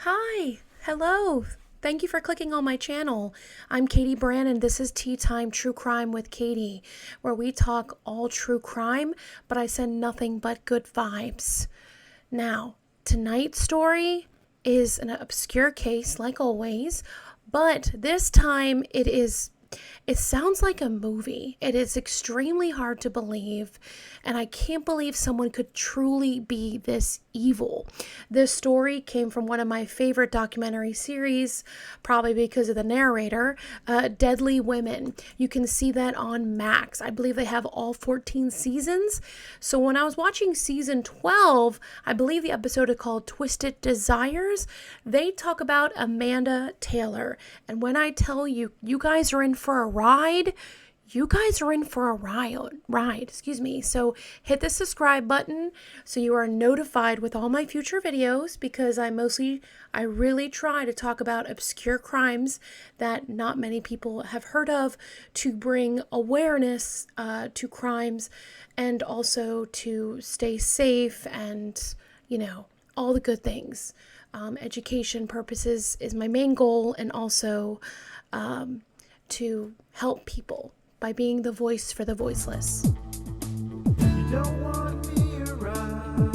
Hi, hello. Thank you for clicking on my channel. I'm Catie Brannon. This is Tea Time True Crime with Catie, where we talk all true crime, but I send nothing but good vibes. Now, tonight's story is an obscure case, like always, but this time it sounds like a movie. It is extremely hard to believe, and I can't believe someone could truly be this evil. This story came from one of my favorite documentary series, probably because of the narrator, Deadly Women. You can see that on Max. I believe they have all 14 seasons. So when I was watching season 12, I believe the episode is called Twisted Desires, they talk about Amanda Taylor. And when I tell you, you guys are in for a ride. You guys are in for a ride. So hit the subscribe button so you are notified with all my future videos, because I really try to talk about obscure crimes that not many people have heard of, to bring awareness to crimes, and also to stay safe and, all the good things. Education purposes is my main goal, and also to help people by being the voice for the voiceless. You don't want me around.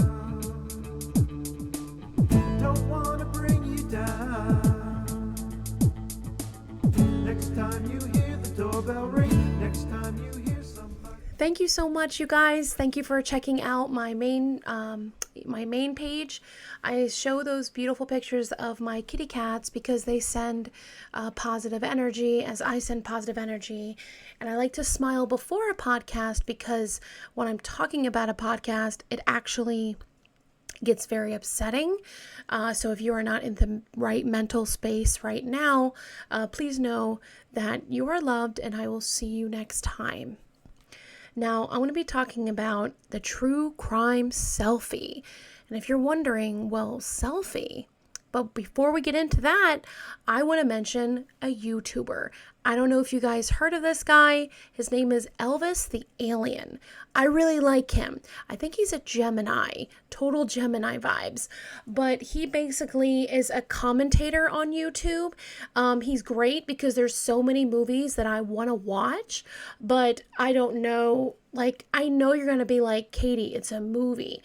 Don't want to bring you down. Next time you hear the doorbell ring, next time you hear somebody. Thank you so much, you guys. Thank you for checking out my main page. I show those beautiful pictures of my kitty cats because they send positive energy, as I send positive energy. And I like to smile before a podcast, because when I'm talking about a podcast, it actually gets very upsetting. So if you are not in the right mental space right now, please know that you are loved, and I will see you next time. Now, I'm going to be talking about the true crime Selfie. And if you're wondering, well, Selfie. But before we get into that, I want to mention a YouTuber. I don't know if you guys heard of this guy. His name is Elvis the Alien. I really like him. I think he's a Gemini, total Gemini vibes. But he basically is a commentator on YouTube. He's great because there's so many movies that I want to watch, but I don't know. I know you're going to be like, Catie, it's a movie.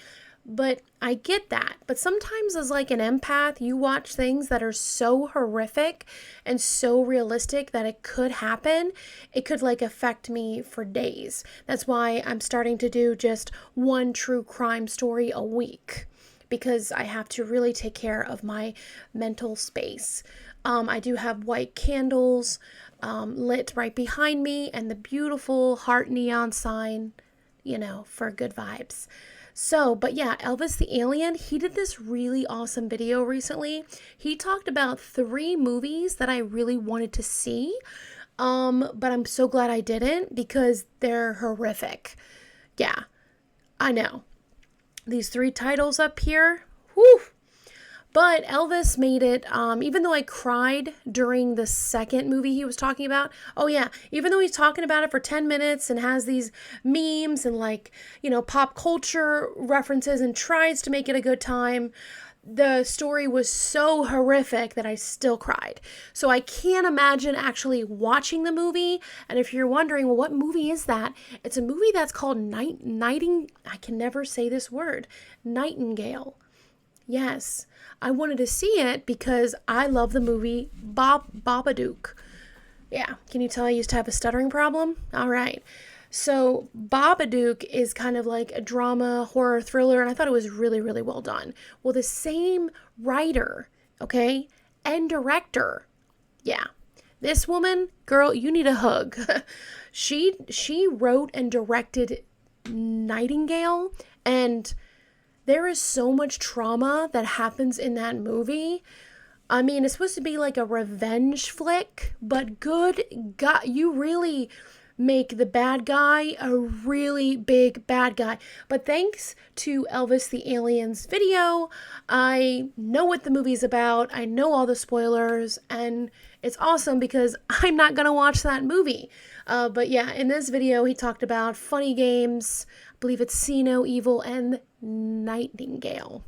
But I get that. But sometimes as an empath, you watch things that are so horrific and so realistic that it could happen. It could affect me for days. That's why I'm starting to do just one true crime story a week, because I have to really take care of my mental space. I do have white candles lit right behind me, and the beautiful heart neon sign, for good vibes. So, but yeah, Elvis the Alien, he did this really awesome video recently. He talked about 3 movies that I really wanted to see, but I'm so glad I didn't, because they're horrific. Yeah, I know. These 3 titles up here, whew. But Elvis made it, even though I cried during the second movie he was talking about. Oh yeah, even though he's talking about it for 10 minutes and has these memes and pop culture references and tries to make it a good time, the story was so horrific that I still cried. So I can't imagine actually watching the movie. And if you're wondering, well, what movie is that? It's a movie that's called I can never say this word. Nightingale. Yes, I wanted to see it because I love the movie Babadook. Yeah, can you tell I used to have a stuttering problem? All right. So Babadook is kind of like a drama, horror, thriller, and I thought it was really, really well done. Well, the same writer, okay, and director. Yeah. This woman, girl, you need a hug. She wrote and directed Nightingale, and there is so much trauma that happens in that movie. I mean, it's supposed to be like a revenge flick, but good God, you really make the bad guy a really big bad guy. But thanks to Elvis the Alien's video, I know what the movie's about. I know all the spoilers, and it's awesome because I'm not going to watch that movie. But yeah, in this video, he talked about funny games. I believe it's See No Evil and Nightingale.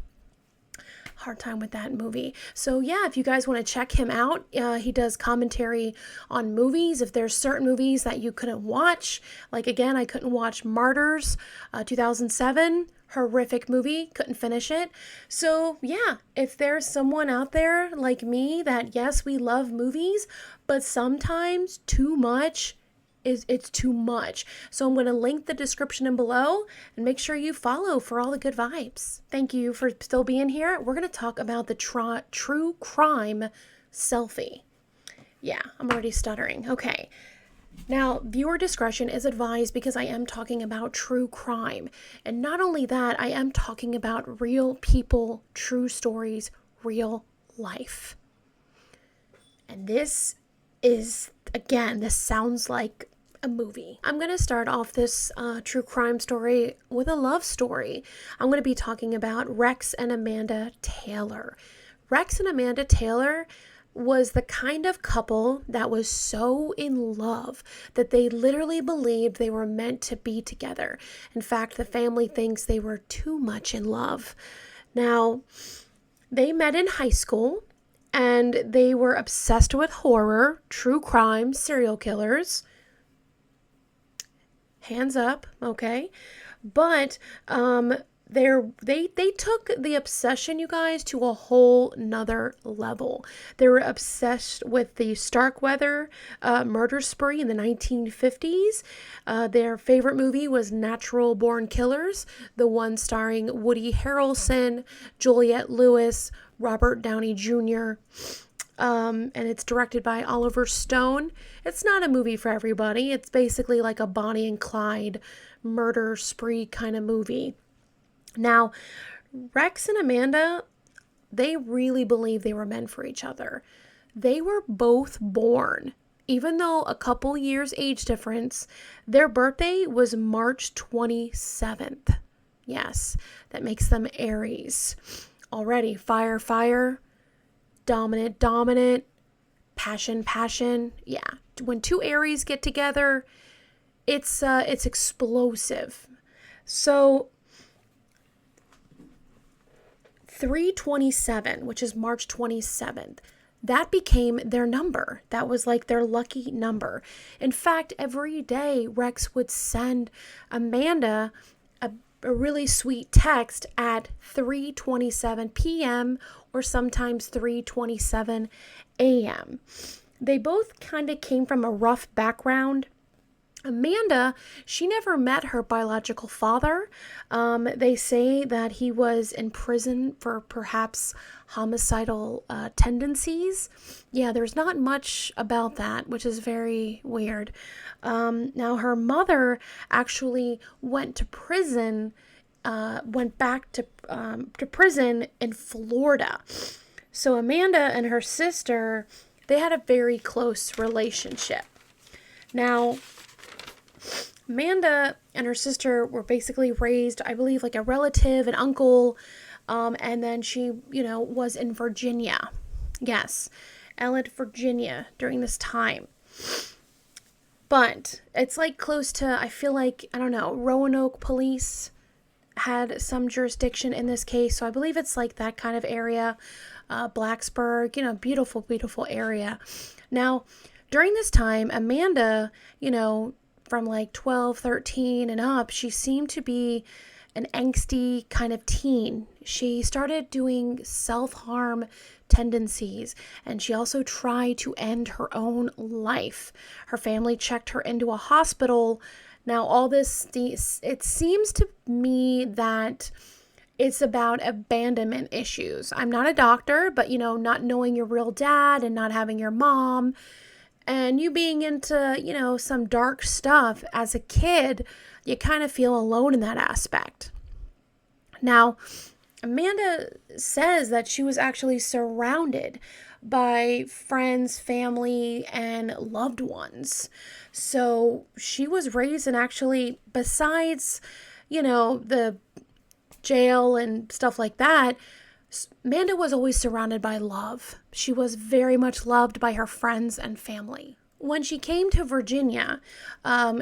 hard time with that movie. So yeah, if you guys want to check him out, he does commentary on movies. If there's certain movies that you couldn't watch, like again, I couldn't watch Martyrs, 2007, horrific movie, couldn't finish it. So yeah, if there's someone out there like me that, yes, we love movies, but sometimes too much it's too much. So I'm going to link the description in below and make sure you follow for all the good vibes. Thank you for still being here. We're going to talk about the true crime Selfie. Yeah, I'm already stuttering. Okay. Now, viewer discretion is advised because I am talking about true crime. And not only that, I am talking about real people, true stories, real life. And this is, again, this sounds like a movie. I'm going to start off this true crime story with a love story. I'm going to be talking about Rex and Amanda Taylor. Rex and Amanda Taylor was the kind of couple that was so in love that they literally believed they were meant to be together. In fact, the family thinks they were too much in love. Now, they met in high school and they were obsessed with horror, true crime, serial killers. Hands up, okay? But they took the obsession, you guys, to a whole nother level. They were obsessed with the Starkweather murder spree in the 1950s. Their favorite movie was Natural Born Killers, the one starring Woody Harrelson, Juliette Lewis, Robert Downey Jr., and it's directed by Oliver Stone. It's not a movie for everybody. It's basically like a Bonnie and Clyde murder spree kind of movie. Now, Rex and Amanda, they really believe they were meant for each other. They were both born, even though a couple years age difference, their birthday was March 27th. Yes, that makes them Aries. Already, fire, fire. Dominant, passion. Yeah, when two Aries get together, it's explosive. So 3/27, which is March 27th, that became their number. That was like their lucky number. In fact, every day Rex would send Amanda a really sweet text at 3:27 p.m. or sometimes 3:27 a.m. They both kind of came from a rough background. Amanda, she never met her biological father. They say that he was in prison for perhaps homicidal tendencies. Yeah, there's not much about that, which is very weird. Now, her mother actually went to prison, went back to prison in Florida. So Amanda and her sister, they had a very close relationship. Now, Amanda and her sister were basically raised, I believe, like a relative, an uncle, and then she, was in Virginia. Yes, Ellet, Virginia during this time. But it's like close to, I feel like, I don't know, Roanoke police had some jurisdiction in this case. So I believe it's like that kind of area, Blacksburg, beautiful, beautiful area. Now, during this time, Amanda, from like 12, 13 and up, she seemed to be an angsty kind of teen. She started doing self-harm tendencies, and she also tried to end her own life. Her family checked her into a hospital. Now, all this, it seems to me that it's about abandonment issues. I'm not a doctor, but, not knowing your real dad and not having your mom, and you being into, some dark stuff as a kid, you kind of feel alone in that aspect. Now, Amanda says that she was actually surrounded by friends, family, and loved ones. So she was raised and actually, besides, the jail and stuff like that, Amanda was always surrounded by love. She was very much loved by her friends and family. When she came to Virginia,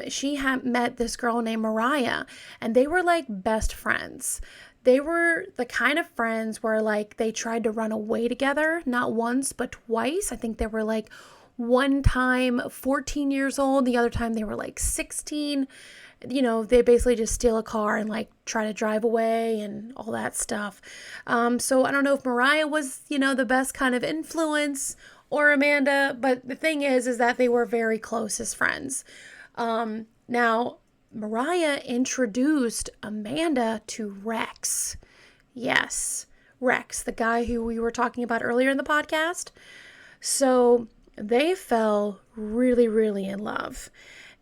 she had met this girl named Mariah, and they were like best friends. They were the kind of friends where like they tried to run away together, not once, but twice. I think they were like one time 14 years old, the other time they were like 16. They basically just steal a car and like try to drive away and all that stuff. So I don't know if Mariah was, the best kind of influence or Amanda, but the thing is that they were very close as friends. Now, Mariah introduced Amanda to Rex. Yes, Rex, the guy who we were talking about earlier in the podcast. So they fell really, really in love.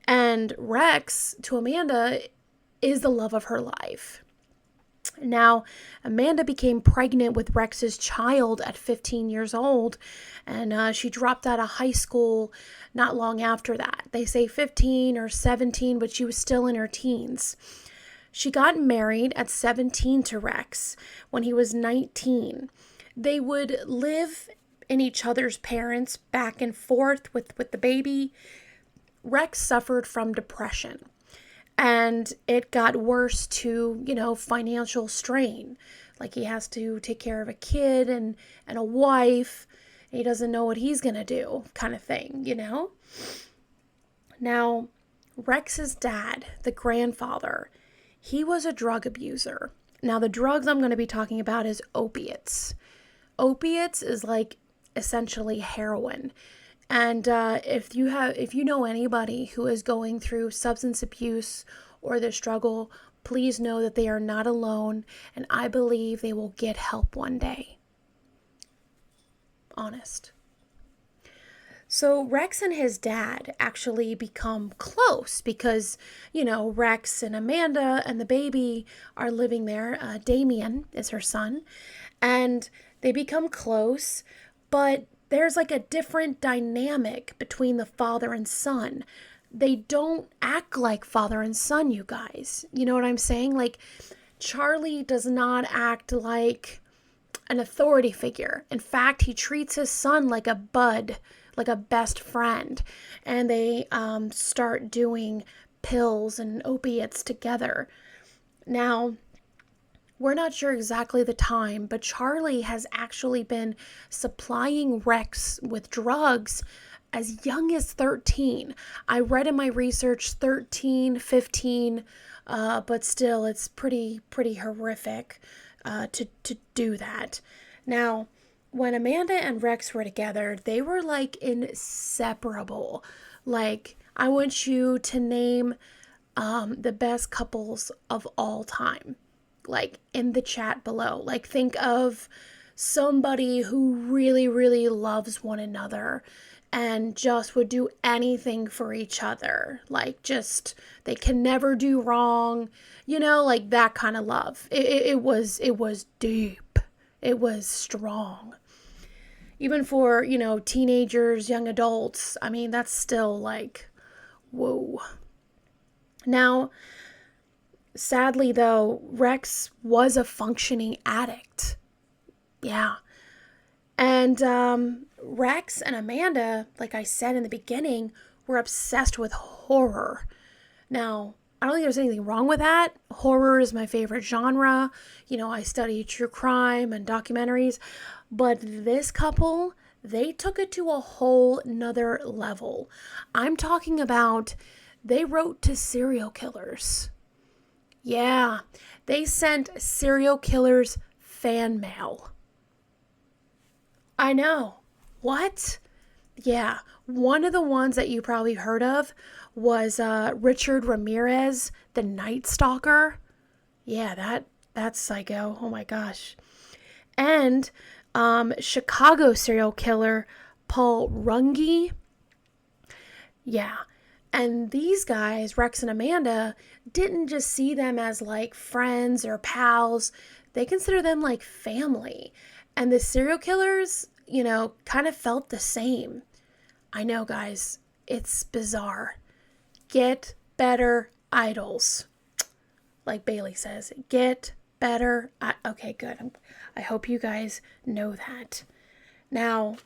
And Rex, to Amanda, is the love of her life. Now, Amanda became pregnant with Rex's child at 15 years old, and she dropped out of high school not long after that. They say 15 or 17, but she was still in her teens. She got married at 17 to Rex when he was 19. They would live in each other's parents back and forth with the baby. Rex suffered from depression, and it got worse to, financial strain. Like he has to take care of a kid and a wife. And he doesn't know what he's going to do kind of thing. Now, Rex's dad, the grandfather, he was a drug abuser. Now, the drugs I'm going to be talking about is opiates. Opiates is like essentially heroin. And if you know anybody who is going through substance abuse or the struggle, please know that they are not alone, and I believe they will get help one day. Honest. So Rex and his dad actually become close because, Rex and Amanda and the baby are living there. Damien is her son, and they become close, but there's like a different dynamic between the father and son. They don't act like father and son, you guys. You know what I'm saying? Like, Charlie does not act like an authority figure. In fact, he treats his son like a bud, like a best friend. And they start doing pills and opiates together. Now, we're not sure exactly the time, but Charlie has actually been supplying Rex with drugs as young as 13. I read in my research 13, 15, but still it's pretty horrific to do that. Now, when Amanda and Rex were together, they were like inseparable. Like, I want you to name the best couples of all time. Like in the chat below. Like think of somebody who really, really loves one another and just would do anything for each other. Like just, they can never do wrong, like that kind of love. It was deep. It was strong. Even for, teenagers, young adults, I mean, that's still like, whoa. Now, sadly, though, Rex was a functioning addict. Yeah. And Rex and Amanda, like I said in the beginning, were obsessed with horror. Now, I don't think there's anything wrong with that. Horror is my favorite genre. I study true crime and documentaries. But this couple, they took it to a whole nother level. I'm talking about they wrote to serial killers. Yeah, they sent serial killers fan mail. I know. What? Yeah, one of the ones that you probably heard of was Richard Ramirez, the Night Stalker. Yeah, that's psycho. Oh my gosh. And Chicago serial killer Paul Runge. Yeah. And these guys, Rex and Amanda, didn't just see them as like friends or pals. They consider them like family. And the serial killers, kind of felt the same. I know, guys, it's bizarre. Get better idols. Like Bailey says, get better. Okay, good. I hope you guys know that. Now,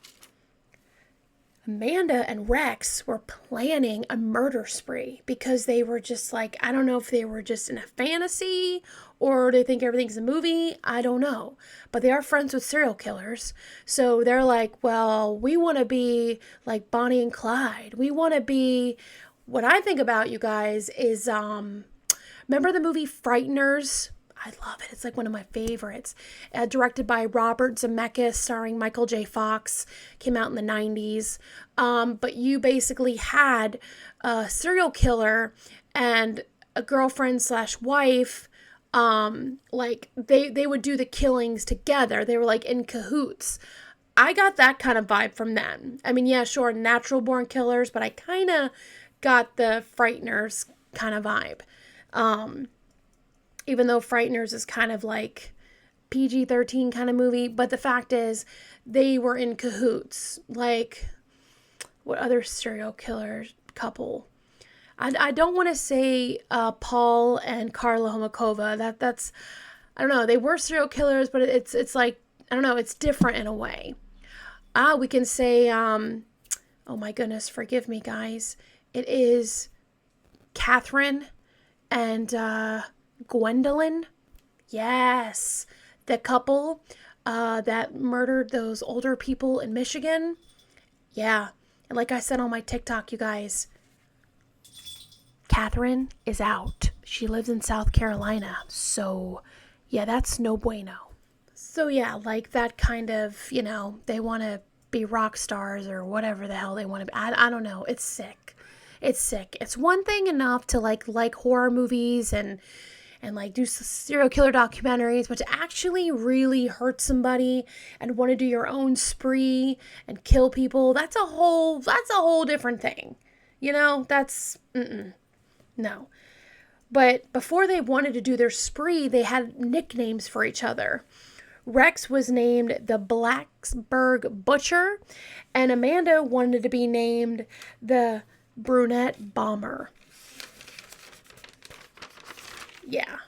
Amanda and Rex were planning a murder spree because they were just like, I don't know if they were just in a fantasy or they think everything's a movie. I don't know. But they are friends with serial killers. So they're like, well, we want to be like Bonnie and Clyde. We want to be, what I think about, you guys, is, remember the movie Frighteners? I love it. It's like one of my favorites. Directed by Robert Zemeckis, starring Michael J. Fox. Came out in the 90s. But you basically had a serial killer and a girlfriend slash wife. Like they would do the killings together. They were like in cahoots. I got that kind of vibe from them. I mean, yeah, sure, natural born killers, but I kind of got the Frighteners kind of vibe. Even though Frighteners is kind of like PG-13 kind of movie. But the fact is, they were in cahoots. Like, what other serial killer couple? I don't want to say Paul and Karla Homokova. That's, I don't know. They were serial killers, but it's like, I don't know. It's different in a way. We can say, oh my goodness, forgive me, guys. It is Catherine and Gwendolyn. Yes. The couple that murdered those older people in Michigan. Yeah. And like I said on my TikTok, you guys, Catherine is out. She lives in South Carolina. So, yeah, that's no bueno. So, yeah, like that kind of, you know, they want to be rock stars or whatever the hell they want to be. I don't know. It's sick. It's sick. It's one thing enough to like horror movies and like do serial killer documentaries, but to actually really hurt somebody and want to do your own spree and kill people, that's a whole different thing. You know, that's, no. But before they wanted to do their spree, they had nicknames for each other. Rex was named the Blacksburg Butcher, and Amanda wanted to be named the Brunette Bomber. Yeah.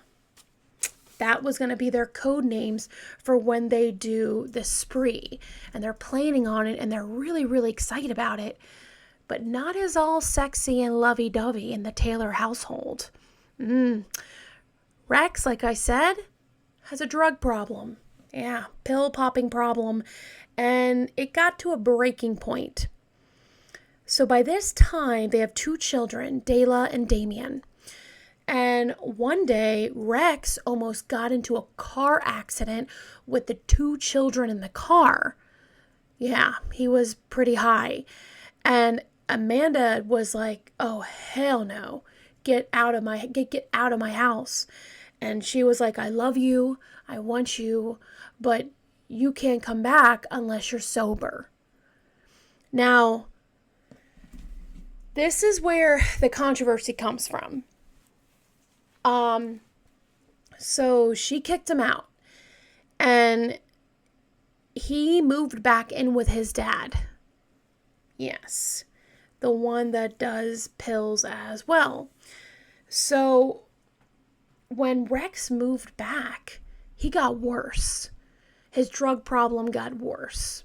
That was going to be their code names for when they do the spree. And they're planning on it, and they're really, really excited about it. But not as all sexy and lovey-dovey in the Taylor household. Rex, like I said, has a drug problem. Yeah, pill-popping problem. And it got to a breaking point. So by this time, they have 2 children, Dayla and Damien. And one day, Rex almost got into a car accident with the 2 children in the car. Yeah, he was pretty high. And Amanda was like, oh, hell no. Get out of my house. And she was like, I love you. I want you. But you can't come back unless you're sober. Now, this is where the controversy comes from. So she kicked him out, and he moved back in with his dad. Yes, the one that does pills as well. So when Rex moved back, he got worse. His drug problem got worse.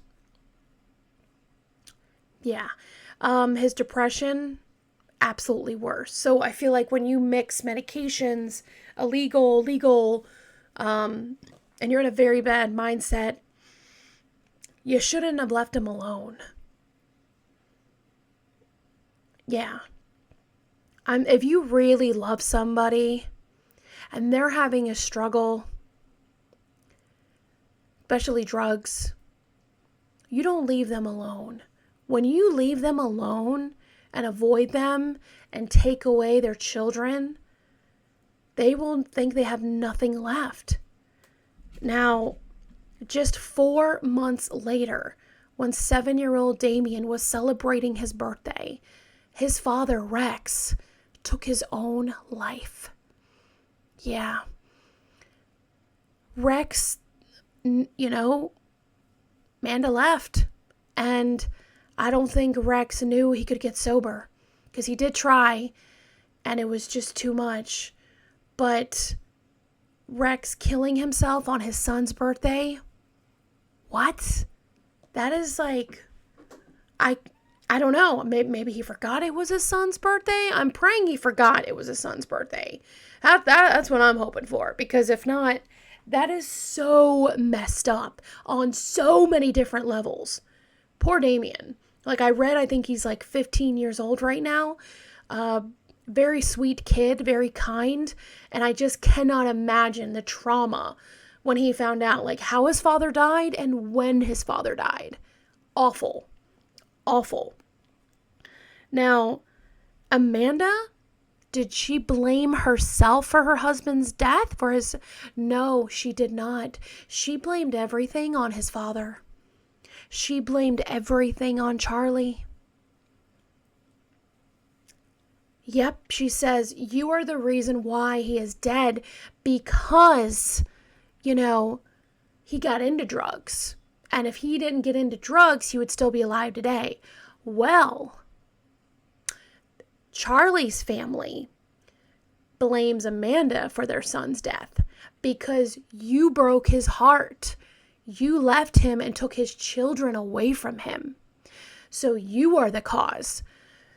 Yeah. His depression, absolutely worse. So I feel like when you mix medications, illegal, legal, and you're in a very bad mindset, you shouldn't have left him alone. Yeah. If you really love somebody and they're having a struggle, especially drugs, you don't leave them alone. When you leave them alone and avoid them and take away their children, they will think they have nothing left. Now, just 4 months later, when 7-year-old Damien was celebrating his birthday, his father, Rex, took his own life. Yeah. Rex, Amanda left. And I don't think Rex knew he could get sober. Because he did try, and it was just too much. But Rex killing himself on his son's birthday? What? That is like... I don't know. Maybe he forgot it was his son's birthday. I'm praying he forgot it was his son's birthday. That's what I'm hoping for. Because if not, that is so messed up on so many different levels. Poor Damien. Like I think he's like 15 years old right now. Very sweet kid, very kind. And I just cannot imagine the trauma when he found out like how his father died and when his father died. Awful. Awful. Now, Amanda, did she blame herself for her husband's death? No, she did not. She blamed everything on his father. She blamed everything on Charlie. Yep, she says, you are the reason why he is dead because, he got into drugs. And if he didn't get into drugs, he would still be alive today. Well, Charlie's family blames Amanda for their son's death because you broke his heart. You left him and took his children away from him. So you are the cause.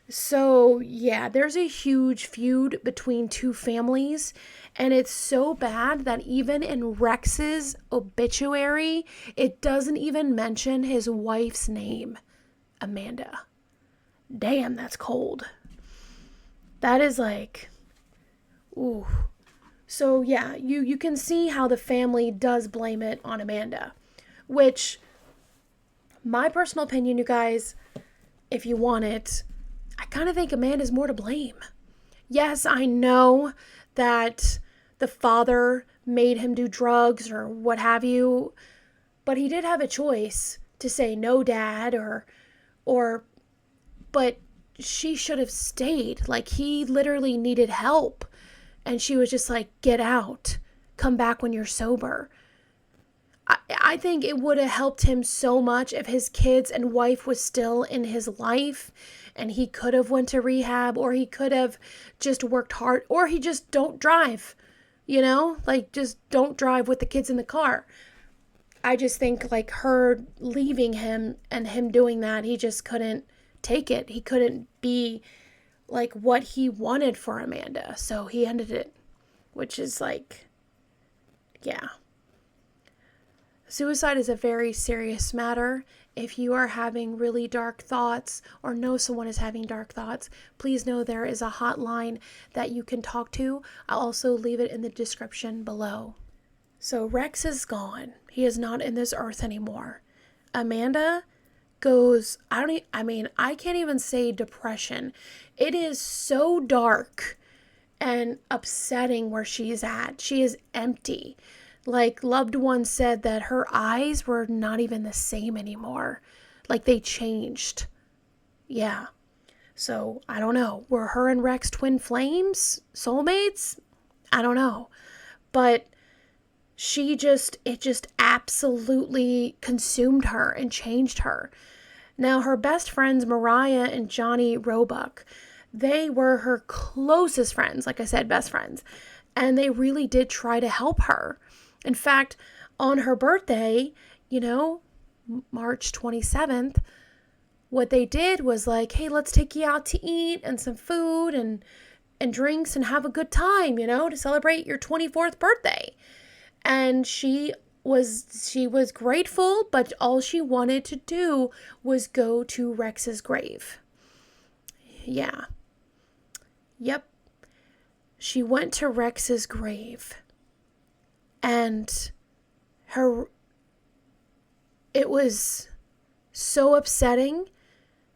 So yeah, there's a huge feud between two families, and it's so bad that even in Rex's obituary, it doesn't even mention his wife's name, Amanda. Damn, that's cold. That is like, ooh. So yeah, you can see how the family does blame it on Amanda, which, my personal opinion, you guys, if you want it, I kind of think Amanda's more to blame. Yes, I know that the father made him do drugs or what have you, but he did have a choice to say no, Dad, but she should have stayed. Like, he literally needed help, and she was just like, get out, come back when you're sober. I think it would have helped him so much if his kids and wife was still in his life and he could have went to rehab, or he could have just worked hard, or he just don't drive, like just don't drive with the kids in the car. I just think like her leaving him and him doing that, he just couldn't take it. He couldn't be like what he wanted for Amanda. So he ended it, which is like, yeah. Suicide is a very serious matter. If you are having really dark thoughts or know someone is having dark thoughts, please know there is a hotline that you can talk to. I'll also leave it in the description below. So Rex is gone. He is not in this earth anymore. Amanda goes, I can't even say depression. It is so dark and upsetting where she's at. She is empty. Like, loved ones said that her eyes were not even the same anymore. Like, they changed. Yeah. So, I don't know. Were her and Rex twin flames? Soulmates? I don't know. But it just absolutely consumed her and changed her. Now, her best friends, Mariah and Johnny Roebuck, they were her closest friends. Like I said, best friends. And they really did try to help her. In fact, on her birthday, March 27th, what they did was like, hey, let's take you out to eat and some food and drinks and have a good time, to celebrate your 24th birthday. And she was grateful, but all she wanted to do was go to Rex's grave. Yeah. Yep. She went to Rex's grave. And it was so upsetting.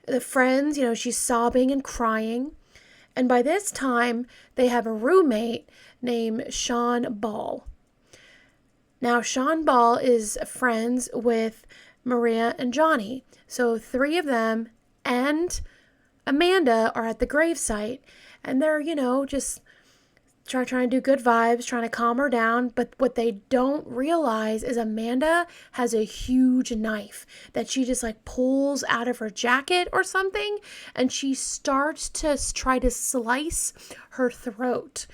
The friends, she's sobbing and crying. And by this time, they have a roommate named Sean Ball. Now, Sean Ball is friends with Maria and Johnny. So 3 of them and Amanda are at the gravesite. And they're, just trying to do good vibes, trying to calm her down. But what they don't realize is Amanda has a huge knife that she just like pulls out of her jacket or something. And she starts to try to slice her throat.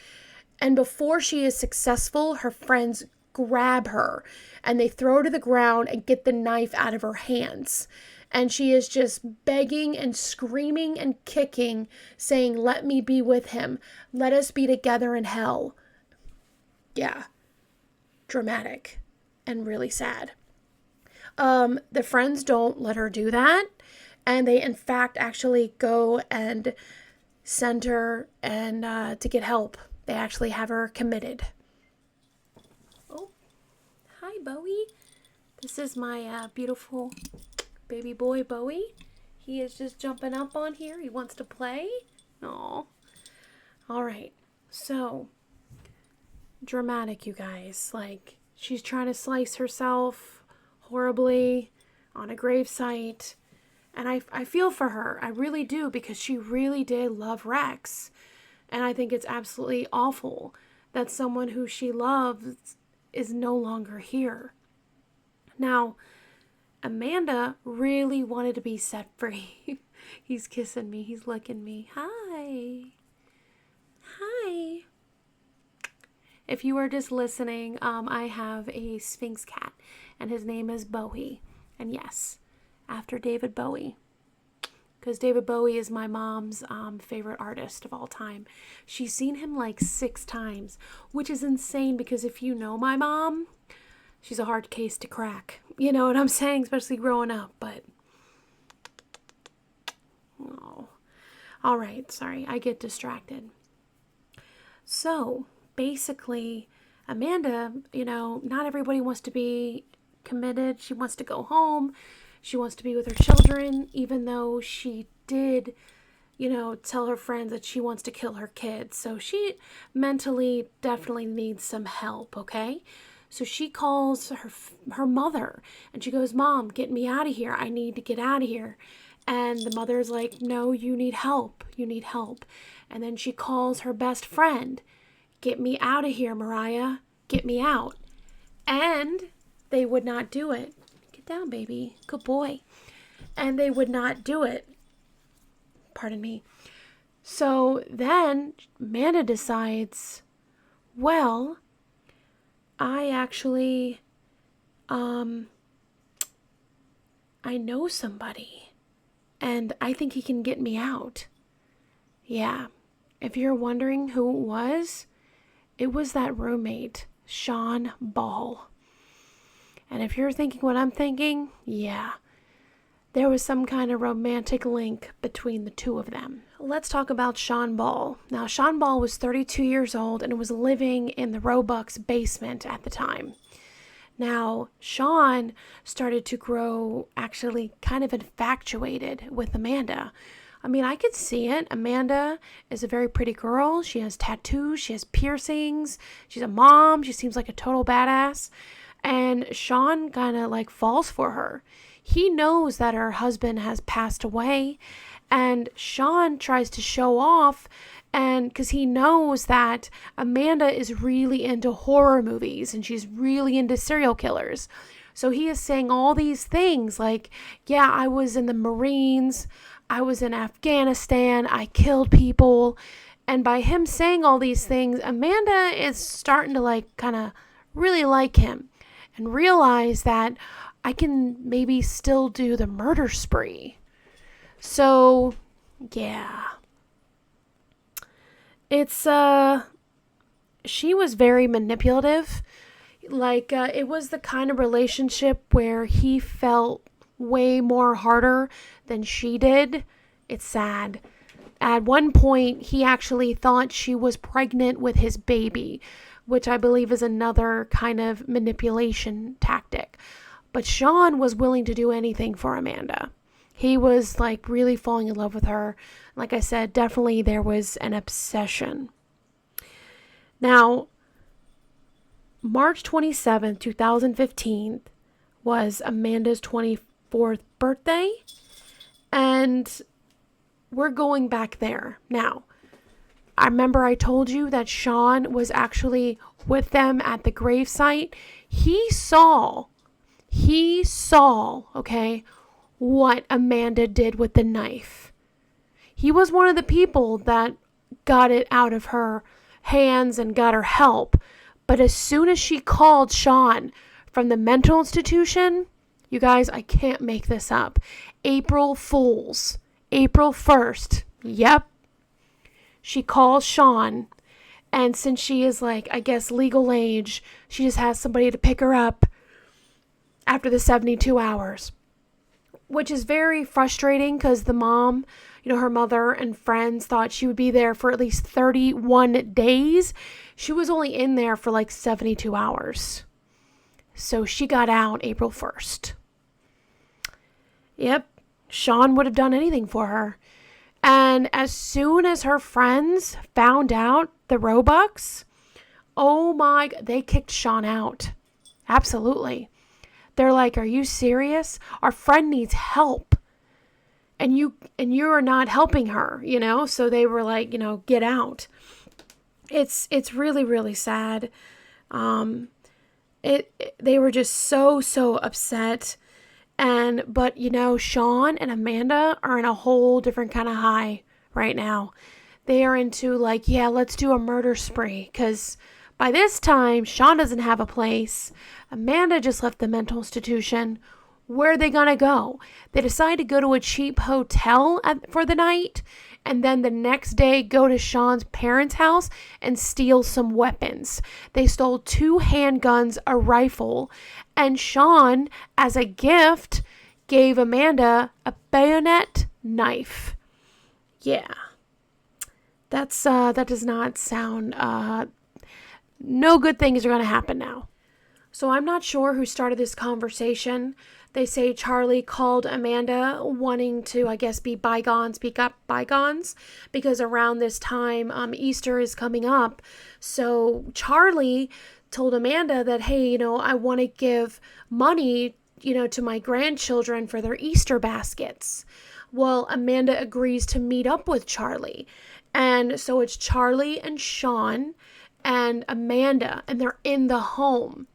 And before she is successful, her friends grab her and they throw her to the ground and get the knife out of her hands. And she is just begging and screaming and kicking, saying, "Let me be with him. Let us be together in hell." Yeah. Dramatic and really sad. The friends don't let her do that. And they, in fact, actually go and send her and to get help. They actually have her committed. Oh, hi, Bowie. This is my beautiful baby boy, Bowie. He is just jumping up on here. He wants to play. Aw. All right. So, dramatic, you guys. Like, she's trying to slice herself horribly on a gravesite. And I feel for her. I really do, because she really did love Rex. And I think it's absolutely awful that someone who she loves is no longer here. Now, Amanda really wanted to be set free. He's kissing me. He's licking me. Hi. Hi. If you are just listening, I have a Sphinx cat, and his name is Bowie. And yes, after David Bowie, because David Bowie is my mom's favorite artist of all time. She's seen him like 6 times, which is insane, because if you know my mom, she's a hard case to crack. You know what I'm saying? Especially growing up, but... Oh. All right, sorry, I get distracted. So, basically, Amanda, not everybody wants to be committed. She wants to go home. She wants to be with her children, even though she did, tell her friends that she wants to kill her kids. So she mentally definitely needs some help, okay? So she calls her mother, and she goes, "Mom, get me out of here. I need to get out of here." And the mother's like, "No, you need help. You need help." And then she calls her best friend. "Get me out of here, Mariah. Get me out." And they would not do it. Get down, baby. Good boy. And they would not do it. Pardon me. So then Amanda decides, well, I actually, I know somebody, and I think he can get me out. Yeah. If you're wondering who it was that roommate, Sean Ball. And if you're thinking what I'm thinking, yeah, there was some kind of romantic link between the two of them. Let's talk about Sean Ball. Now, Sean Ball was 32 years old and was living in the Roebuck's basement at the time. Now, Sean started to grow actually kind of infatuated with Amanda. I mean, I could see it. Amanda is a very pretty girl. She has tattoos. She has piercings. She's a mom. She seems like a total badass. And Sean kind of falls for her. He knows that her husband has passed away, and Sean tries to show off, and because he knows that Amanda is really into horror movies and she's really into serial killers. So he is saying all these things like, "Yeah, I was in the Marines. I was in Afghanistan. I killed people." And by him saying all these things, Amanda is starting to kind of really like him and realize that I can maybe still do the murder spree. So, yeah. It's, she was very manipulative. It was the kind of relationship where he felt way more harder than she did. It's sad. At one point, he actually thought she was pregnant with his baby, which I believe is another kind of manipulation tactic. But Sean was willing to do anything for Amanda. He was really falling in love with her. Like I said, definitely there was an obsession. Now, March 27th, 2015 was Amanda's 24th birthday. And we're going back there. Now, I remember I told you that Sean was actually with them at the gravesite. He saw, okay, what Amanda did with the knife. He was one of the people that got it out of her hands and got her help. But as soon as she called Sean from the mental institution, you guys, I can't make this up. April Fools. April 1st. Yep. She calls Sean. And since she is like, I guess, legal age, she just has somebody to pick her up after the 72 hours. Which is very frustrating because the mom, her mother and friends thought she would be there for at least 31 days. She was only in there for like 72 hours. So she got out April 1st. Yep, Sean would have done anything for her. And as soon as her friends found out the Robux, oh my, they kicked Sean out. Absolutely. They're like, are you serious? Our friend needs help. And you are not helping her, So they were like, get out. It's really, really sad. They were just so upset. But Sean and Amanda are in a whole different kind of high right now. They are into like, yeah, let's do a murder spree. Because by this time, Sean doesn't have a place. Amanda just left the mental institution. Where are they going to go? They decide to go to a cheap hotel for the night. And then the next day go to Sean's parents' house and steal some weapons. They stole 2 handguns, a rifle, and Sean, as a gift, gave Amanda a bayonet knife. Yeah. That does not sound, no good things are going to happen now. So I'm not sure who started this conversation. They say Charlie called Amanda wanting to, I guess, be bygones, speak up bygones, because around this time, Easter is coming up. So Charlie told Amanda that, hey, I want to give money, to my grandchildren for their Easter baskets. Well, Amanda agrees to meet up with Charlie. And so it's Charlie and Sean and Amanda, and they're in the home.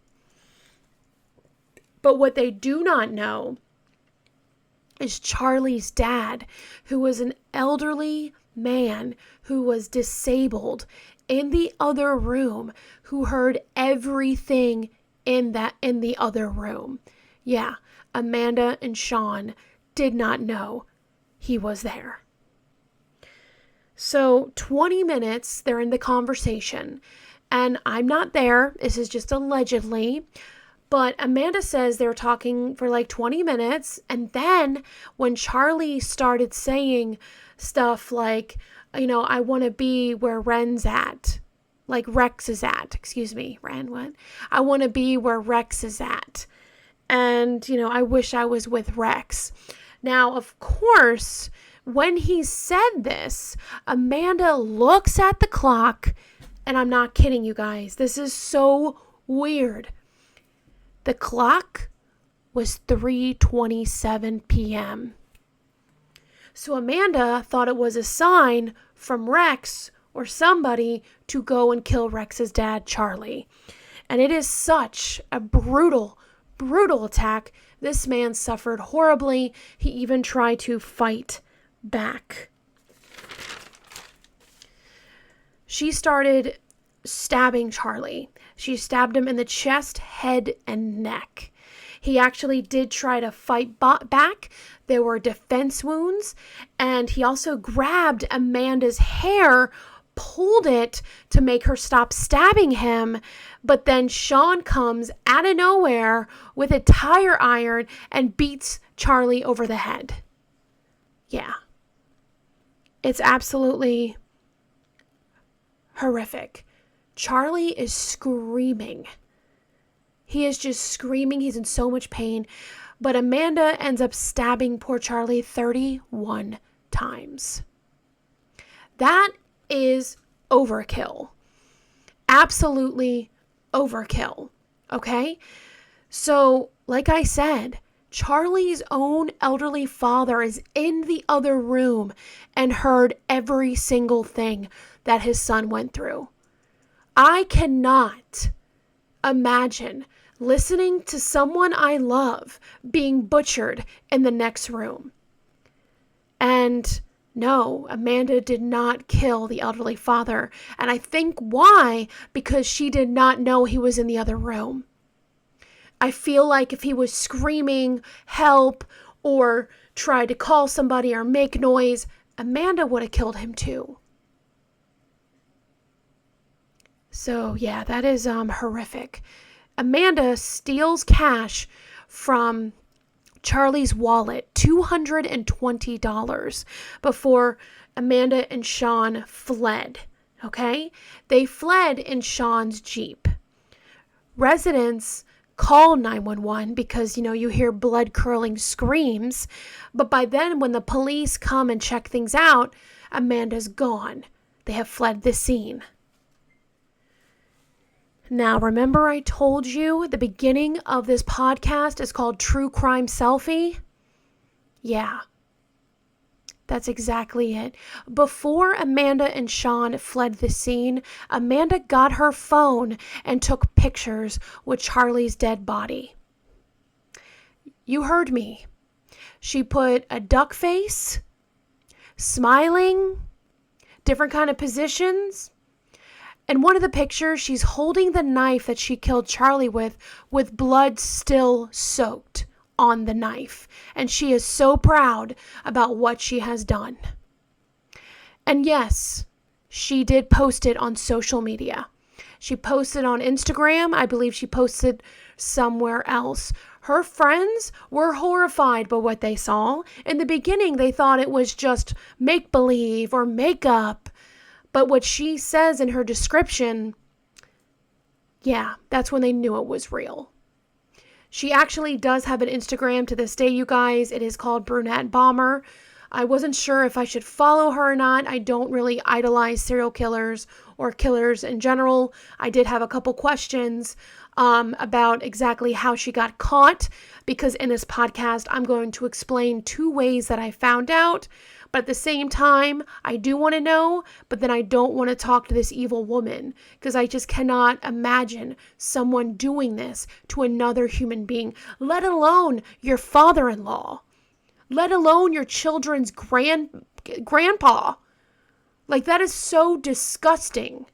But what they do not know is Charlie's dad, who was an elderly man who was disabled in the other room, who heard everything in the other room. Yeah, Amanda and Sean did not know he was there. So 20 minutes, they're in the conversation, and I'm not there. This is just allegedly. But Amanda says they were talking for like 20 minutes. And then when Charlie started saying stuff like, I want to be where Ren's at. Like Rex is at. Excuse me, Ren, what? I want to be where Rex is at. And, I wish I was with Rex. Now, of course, when he said this, Amanda looks at the clock. And I'm not kidding you guys. This is so weird. The clock was 3:27 p.m. So Amanda thought it was a sign from Rex or somebody to go and kill Rex's dad, Charlie. And it is such a brutal attack. This man suffered horribly. He even tried to fight back. She started stabbing Charlie. She stabbed him in the chest, head, and neck. He actually did try to fight back. There were defense wounds, and he also grabbed Amanda's hair, pulled it to make her stop stabbing him, but then Sean comes out of nowhere with a tire iron and beats Charlie over the head. Yeah. It's absolutely horrific. Charlie is screaming. He is just screaming. He's in so much pain. But Amanda ends up stabbing poor Charlie 31 times. That is overkill. Absolutely overkill. Okay? So, like I said, Charlie's own elderly father is in the other room and heard every single thing that his son went through. I cannot imagine listening to someone I love being butchered in the next room. And No, Amanda did not kill the elderly father. And I think why? Because she did not know he was in the other room. I feel like if he was screaming help or tried to call somebody or make noise, Amanda would have killed him too. So yeah, that is horrific. Amanda steals cash from Charlie's wallet, $220, before Amanda and Sean fled. Okay? They fled in Sean's Jeep. Residents call 911 because, you hear blood-curdling screams. But by then, when the police come and check things out, Amanda's gone. They have fled the scene. Now, remember I told you the beginning of this podcast is called True Crime Selfie? Yeah, that's exactly it. Before Amanda and Sean fled the scene, Amanda got her phone and took pictures with Charlie's dead body. You heard me. She put a duck face, smiling, different kind of positions. In one of the pictures, she's holding the knife that she killed Charlie with blood still soaked on the knife. And she is so proud about what she has done. And yes, she did post it on social media. She posted on Instagram. I believe she posted somewhere else. Her friends were horrified by what they saw. In the beginning, they thought it was just make-believe or makeup. But what she says in her description, yeah, that's when they knew it was real. She actually does have an Instagram to this day, you guys. It is called Brunette Bomber. I wasn't sure if I should follow her or not. I don't really idolize serial killers or killers in general. I did have a couple questions about exactly how she got caught, because in this podcast, I'm going to explain 2 ways that I found out. But at the same time, I do want to know, but then I don't want to talk to this evil woman, because I just cannot imagine someone doing this to another human being, let alone your father-in-law, let alone your children's grandpa. Like, that is so disgusting.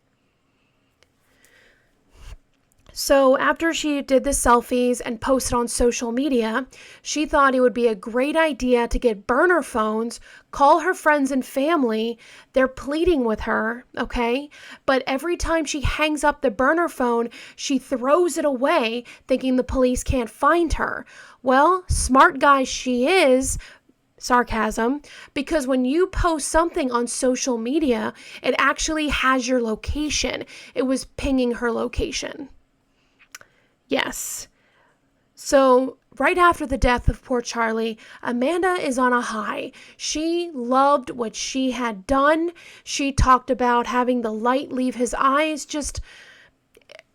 So after she did the selfies and posted on social media, she thought it would be a great idea to get burner phones, call her friends and family. They're pleading with her, okay? But every time she hangs up the burner phone, she throws it away, thinking the police can't find her. Well, smart guy she is, sarcasm, because when you post something on social media, it actually has your location. It was pinging her location. Yes. So right after the death of poor Charlie, Amanda is on a high. She loved what she had done. She talked about having the light leave his eyes,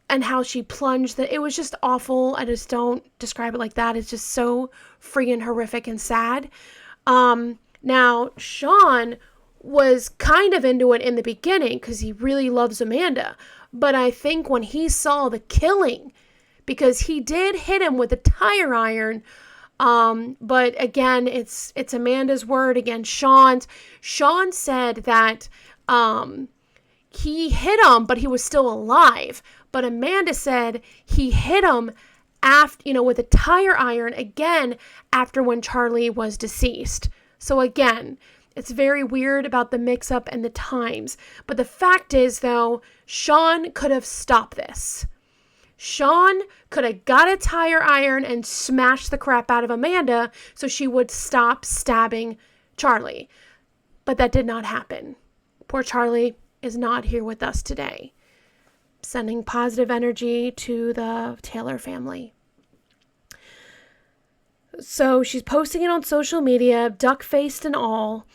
and how she plunged. That it was just awful. I just don't describe it like that. It's just so freaking horrific and sad. Now, Sean was kind of into it in the beginning because he really loves Amanda. But I think when he saw the killing, because he did hit him with a tire iron. But again, it's Amanda's word against Sean's. Sean said that he hit him, but he was still alive. But Amanda said he hit him after, with a tire iron again after when Charlie was deceased. So again, it's very weird about the mix-up and the times. But the fact is, though, Sean could have stopped this. Sean could have got a tire iron and smashed the crap out of Amanda so she would stop stabbing Charlie. But that did not happen. Poor Charlie is not here with us today. Sending positive energy to the Taylor family. So she's posting it on social media, duck-faced and all.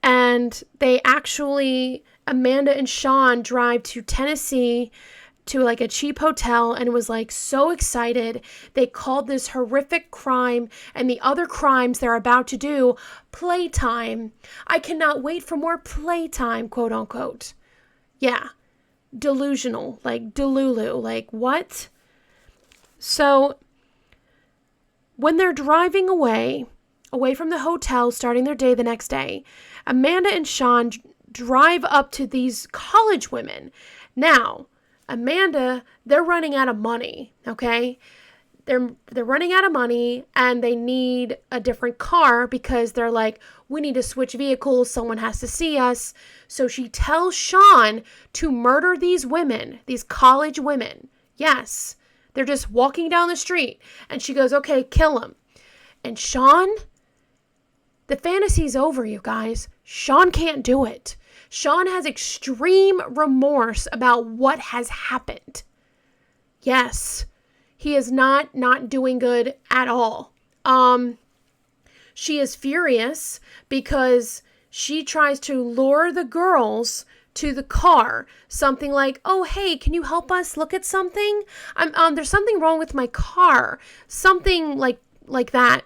And Amanda and Sean drive to Tennessee to like a cheap hotel and was like so excited. They called this horrific crime and the other crimes they're about to do playtime. I cannot wait for more playtime, quote unquote. Yeah. Delusional, like Delulu, like what? So when they're driving away away from the hotel, starting their day the next day. Amanda and Sean drive up to these college women. Now, Amanda, they're running out of money, okay? They're running out of money and they need a different car because they're like, we need to switch vehicles. Someone has to see us. So she tells Sean to murder these women, these college women. Yes, they're just walking down the street and she goes, okay, kill them. And Sean, the fantasy's over, you guys. Sean can't do it. Sean has extreme remorse about what has happened. Yes. He is not doing good at all. She is furious because she tries to lure the girls to the car. Something like, oh, hey, can you help us look at something? There's something wrong with my car. Something like that.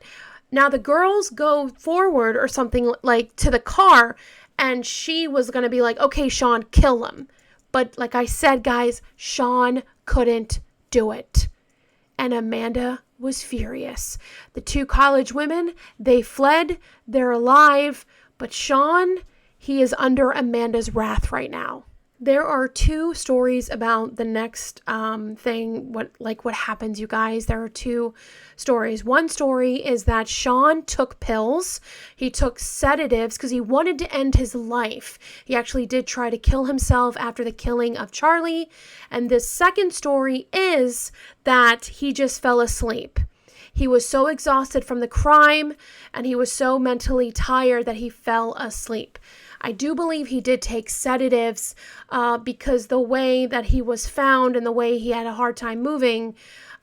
Now the girls go forward or something like to the car, and she was going to be like, okay, Sean, kill him. But like I said, guys, Sean couldn't do it. And Amanda was furious. The two college women, they fled. They're alive. But Sean, he is under Amanda's wrath right now. There are two stories about the next thing, what happens, you guys. There are two stories. One story is that Sean took pills. He took sedatives because he wanted to end his life. He actually did try to kill himself after the killing of Charlie. And the second story is that he just fell asleep. He was so exhausted from the crime and he was so mentally tired that he fell asleep. I do believe he did take sedatives because the way that he was found and the way he had a hard time moving,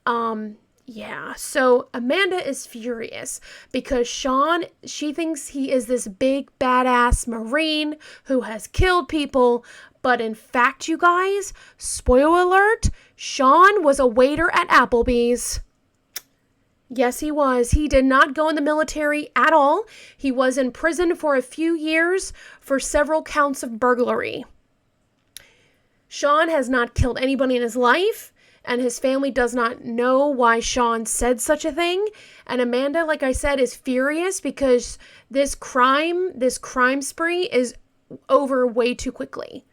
so Amanda is furious because Sean, she thinks he is this big badass Marine who has killed people. But in fact, you guys, spoiler alert, Sean was a waiter at Applebee's. Yes, he was. He did not go in the military at all. He was in prison for a few years for several counts of burglary. Sean has not killed anybody in his life, and his family does not know why Sean said such a thing. And Amanda, like I said, is furious because this crime spree is over way too quickly.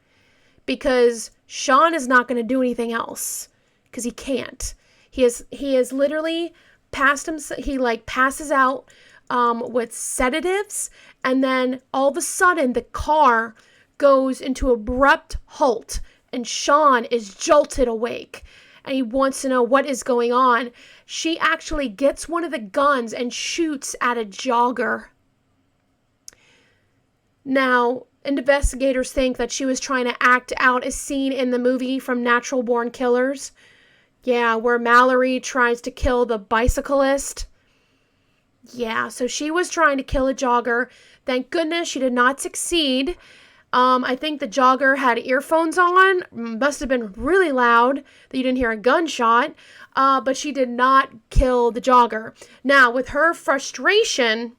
Because Sean is not going to do anything else because he can't. He is literally he passes out with sedatives, and then all of a sudden the car goes into abrupt halt and Sean is jolted awake and he wants to know what is going on. She actually gets one of the guns and shoots at a jogger. Now, investigators think that she was trying to act out a scene in the movie from Natural Born Killers. Yeah, where Mallory tries to kill the bicyclist. Yeah, so she was trying to kill a jogger. Thank goodness she did not succeed. I think the jogger had earphones on. Must have been really loud that you didn't hear a gunshot. But she did not kill the jogger. Now, with her frustration,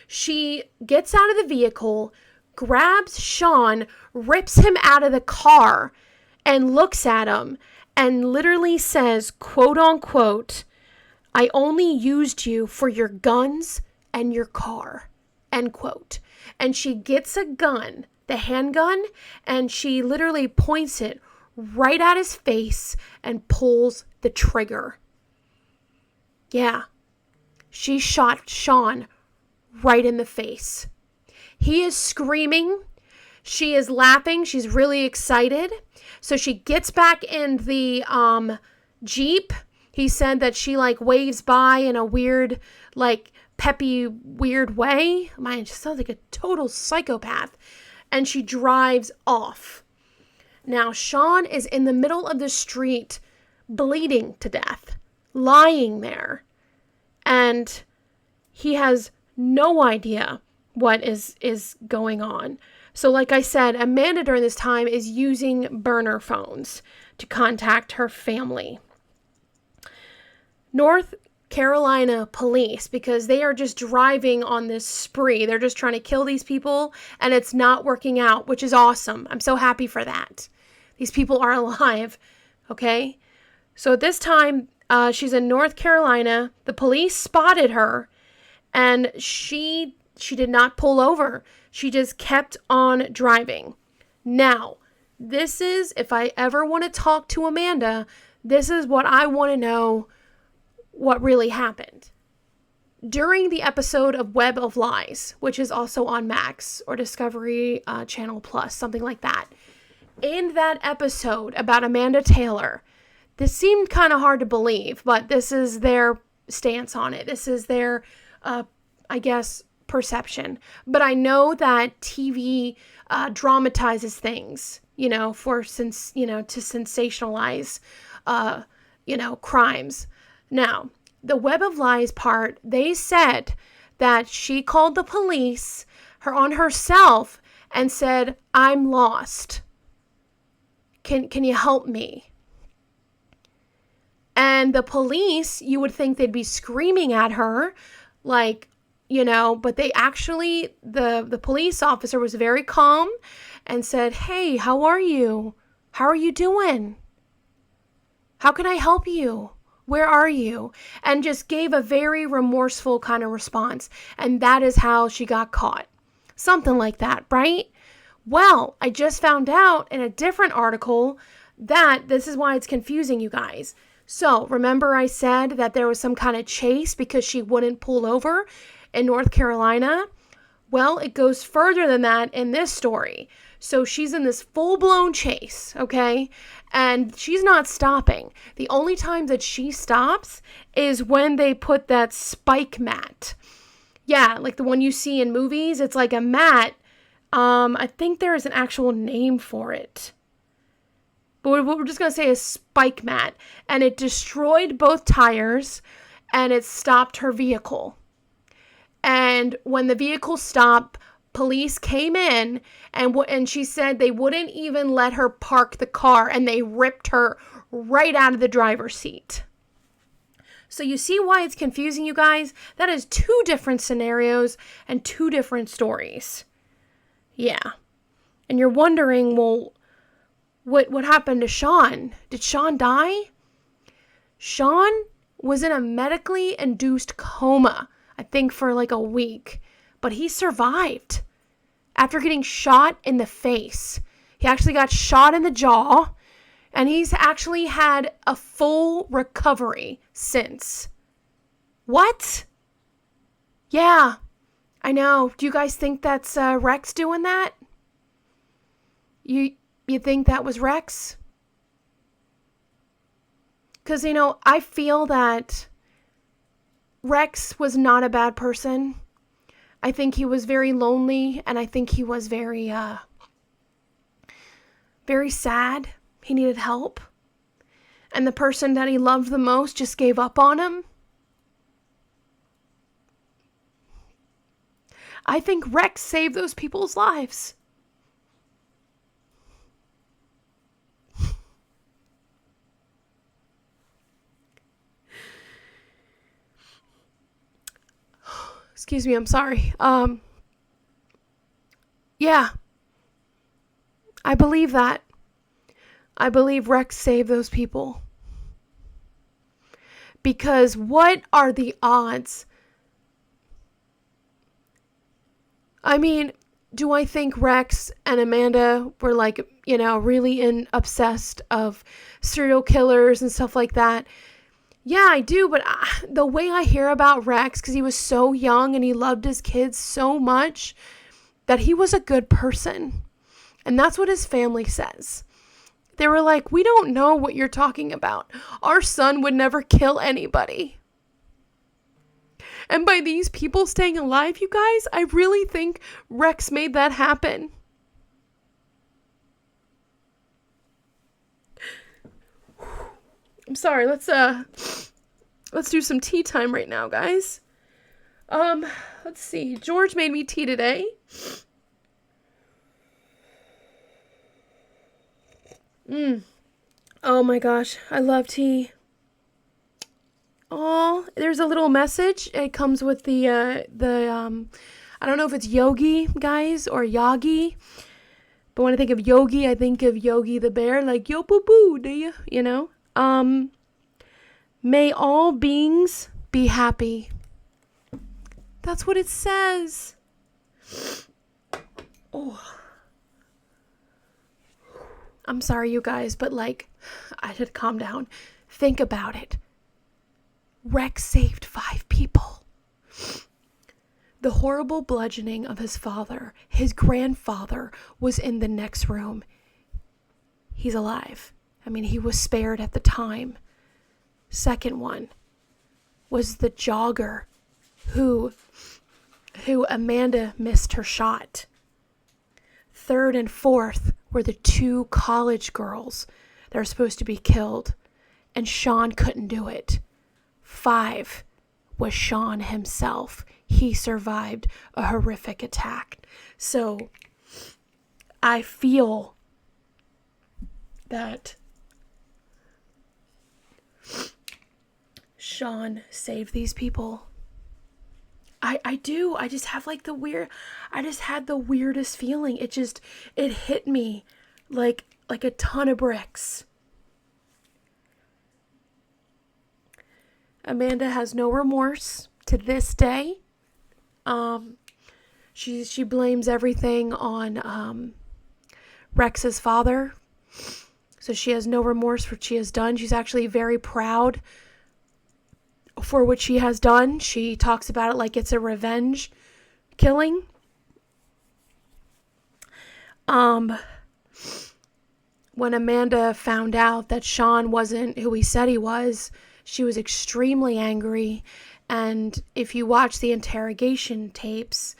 she gets out of the vehicle, grabs Sean, rips him out of the car, and looks at him. And literally says, quote unquote, I only used you for your guns and your car, end quote. And she gets a gun, the handgun, and she literally points it right at his face and pulls the trigger. Yeah, she shot Sean right in the face. He is screaming. She is laughing. She's really excited. So she gets back in the Jeep. He said that she waves by in a weird, peppy, weird way. Man, she sounds like a total psychopath. And she drives off. Now, Sean is in the middle of the street, bleeding to death, lying there. And he has no idea what is going on. So like I said, Amanda during this time is using burner phones to contact her family. North Carolina police, because they are just driving on this spree. They're just trying to kill these people and it's not working out, which is awesome. I'm so happy for that. These people are alive, okay? So at this time, she's in North Carolina. The police spotted her and she did not pull over. She just kept on driving. Now, this is, if I ever want to talk to Amanda, this is what I want to know what really happened. During the episode of Web of Lies, which is also on Max or Discovery Channel Plus, something like that. In that episode about Amanda Taylor, this seemed kind of hard to believe, but this is their stance on it. This is their, I guess, perception. But I know that TV dramatizes things, to sensationalize, crimes. Now, the Web of Lies part, they said that she called the police on herself and said, "I'm lost. Can you help me?" And the police, you would think they'd be screaming at her, but they actually, the police officer was very calm and said, "Hey, how are you? How are you doing? How can I help you? Where are you?" And just gave a very remorseful kind of response. And that is how she got caught. Something like that, right? Well, I just found out in a different article that this is why it's confusing, you guys. So, remember I said that there was some kind of chase because she wouldn't pull over in North Carolina? Well, it goes further than that in this story. So she's in this full-blown chase, okay? And she's not stopping. The only time that she stops is when they put that spike mat. Yeah, like the one you see in movies. It's like a mat. I think there is an actual name for it. But what we're just going to say is spike mat. And it destroyed both tires and it stopped her vehicle. And when the vehicle stopped, police came in and she said they wouldn't even let her park the car and they ripped her right out of the driver's seat. So you see why it's confusing, you guys? That is two different scenarios and two different stories. Yeah. And you're wondering, well, what happened to Sean? Did Sean die? Sean was in a medically induced coma, I think for like a week, but he survived after getting shot in the face. He actually got shot in the jaw, and he's actually had a full recovery since. What? Yeah, I know. Do you guys think that's Rex doing that? You think that was Rex? Because, I feel that Rex was not a bad person. I think he was very lonely, and I think he was very, very sad. He needed help. And the person that he loved the most just gave up on him. I think Rex saved those people's lives. Excuse me, I'm sorry. Yeah. I believe that. I believe Rex saved those people. Because what are the odds? I mean, do I think Rex and Amanda were really obsessed of serial killers and stuff like that? Yeah, I do, but the way I hear about Rex, because he was so young and he loved his kids so much, that he was a good person. And that's what his family says. They were like, "We don't know what you're talking about. Our son would never kill anybody." And by these people staying alive, you guys, I really think Rex made that happen. I'm sorry, let's do some tea time right now, guys. Let's see. George made me tea today. Oh my gosh, I love tea. Oh, there's a little message. It comes with the I don't know if it's Yogi, guys, or Yagi. But when I think of Yogi, I think of Yogi the bear, like, yo boo boo, do you? May all beings be happy. That's what it says. Oh. I'm sorry, you guys, but like, I had to calm down. Think about it. Rex saved 5 people. The horrible bludgeoning of his father, his grandfather, was in the next room. He's alive. I mean, he was spared at the time. Second one was the jogger who Amanda missed her shot. Third and fourth were the 2 college girls that are supposed to be killed, and Sean couldn't do it. 5 was Sean himself. He survived a horrific attack. So I feel that Sean saved these people. I do. I just have like I just had the weirdest feeling. It hit me like a ton of bricks. Amanda has no remorse to this day. She blames everything on Rex's father. So she has no remorse for what she has done. She's actually very proud for what she has done. She talks about it like it's a revenge killing. When Amanda found out that Sean wasn't who he said he was, she was extremely angry. And if you watch the interrogation tapes,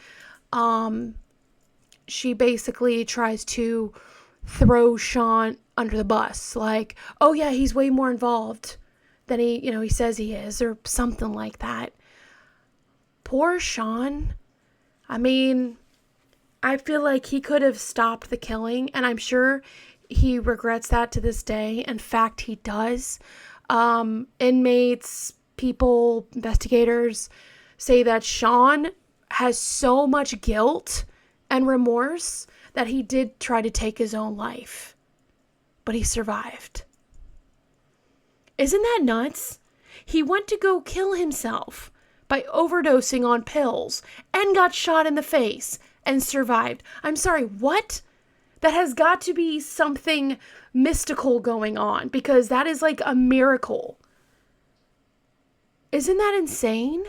she basically tries to throw Sean under the bus. Like, oh yeah, he's way more involved than he says he is, or something like that. Poor Sean. I mean, I feel like he could have stopped the killing, and I'm sure he regrets that to this day. In fact, he does. Inmates, people, investigators say that Sean has so much guilt and remorse that he did try to take his own life, but he survived. Isn't that nuts? He went to go kill himself by overdosing on pills and got shot in the face and survived. I'm sorry, what? That has got to be something mystical going on, because that is like a miracle. Isn't that insane?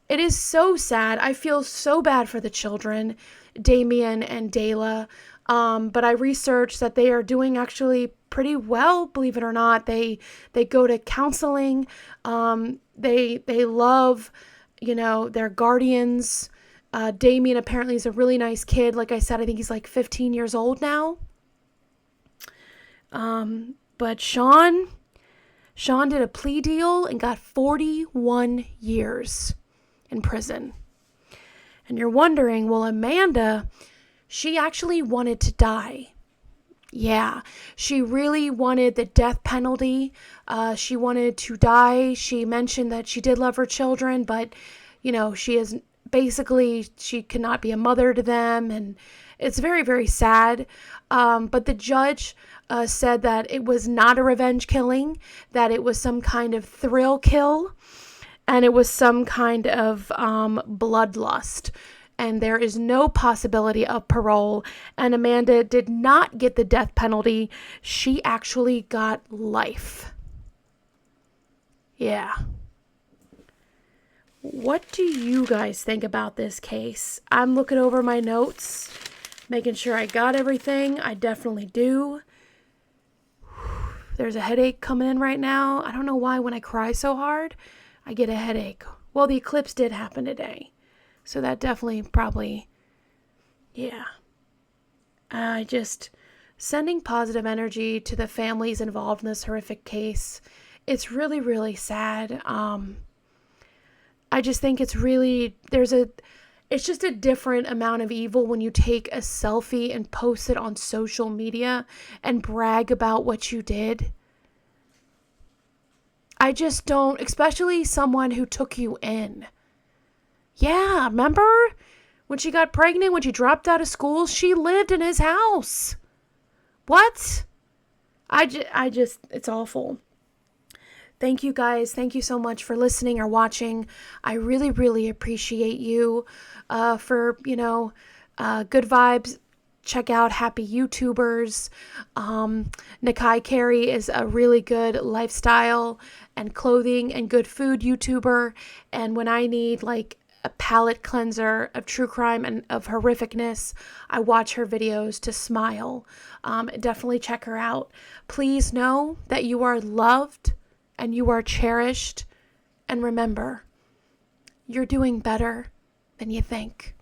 It is so sad. I feel so bad for the children, Damien and Dayla. But I researched that they are doing actually pretty well, believe it or not. They go to counseling. They love, their guardians. Damien apparently is a really nice kid. Like I said, I think he's like 15 years old now. But Sean did a plea deal and got 41 years in prison. And you're wondering, well, Amanda, she actually wanted to die. Yeah, she really wanted the death penalty. She wanted to die. She mentioned that she did love her children, but, she cannot be a mother to them. And it's very, very sad. But the judge said that it was not a revenge killing, that it was some kind of thrill kill, and it was some kind of bloodlust. And there is no possibility of parole. And Amanda did not get the death penalty. She actually got life. Yeah. What do you guys think about this case? I'm looking over my notes, making sure I got everything. I definitely do. There's a headache coming in right now. I don't know why when I cry so hard, I get a headache. Well, the eclipse did happen today. So that definitely probably, yeah. Sending positive energy to the families involved in this horrific case. It's really, really sad. I just think it's really, it's just a different amount of evil when you take a selfie and post it on social media and brag about what you did. I just don't, especially someone who took you in. Yeah, remember when she got pregnant, when she dropped out of school, she lived in his house. What? It's awful. Thank you guys. Thank you so much for listening or watching. I really, really appreciate you for, good vibes. Check out Happy YouTubers. Nakai Carey is a really good lifestyle and clothing and good food YouTuber. And when I need like a palate cleanser of true crime and of horrificness, I watch her videos to smile. Definitely check her out. Please know that you are loved and you are cherished. And remember, you're doing better than you think.